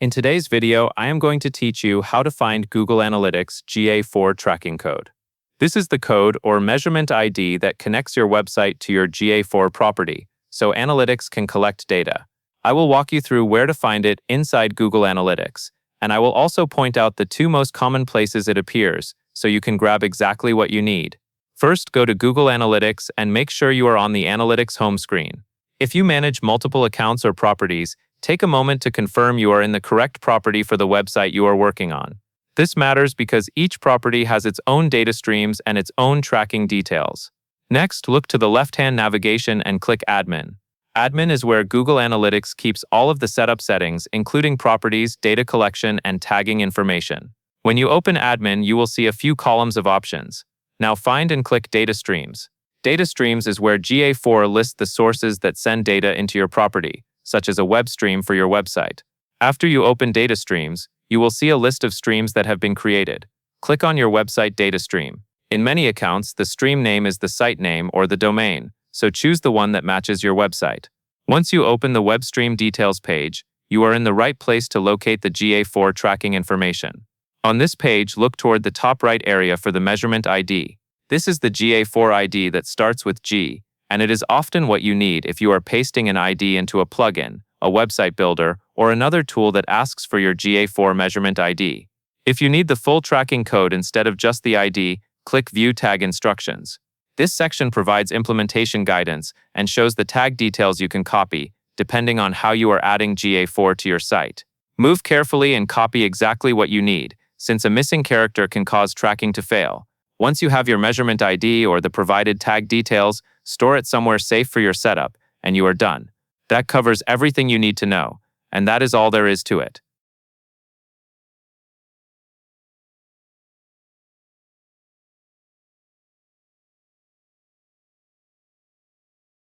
In today's video, I am going to teach you how to find Google Analytics GA4 tracking code. This is the code or measurement ID that connects your website to your GA4 property, so Analytics can collect data. I will walk you through where to find it inside Google Analytics, and I will also point out the two most common places it appears, so you can grab exactly what you need. First, go to Google Analytics and make sure you are on the Analytics home screen. If you manage multiple accounts or properties, take a moment to confirm you are in the correct property for the website you are working on. This matters because each property has its own data streams and its own tracking details. Next, look to the left-hand navigation and click Admin. Admin is where Google Analytics keeps all of the setup settings, including properties, data collection, and tagging information. When you open Admin, you will see a few columns of options. Now find and click Data Streams. Data Streams is where GA4 lists the sources that send data into your property, such as a web stream for your website. After you open Data Streams, you will see a list of streams that have been created. Click on your website data stream. In many accounts, the stream name is the site name or the domain, so choose the one that matches your website. Once you open the web stream details page, you are in the right place to locate the GA4 tracking information. On this page, look toward the top right area for the measurement ID. This is the GA4 ID that starts with G, and it is often what you need if you are pasting an ID into a plugin, a website builder, or another tool that asks for your GA4 measurement ID. If you need the full tracking code instead of just the ID, click View Tag Instructions. This section provides implementation guidance and shows the tag details you can copy, depending on how you are adding GA4 to your site. Move carefully and copy exactly what you need, since a missing character can cause tracking to fail. Once you have your measurement ID or the provided tag details, store it somewhere safe for your setup, and you are done. That covers everything you need to know, and that is all there is to it.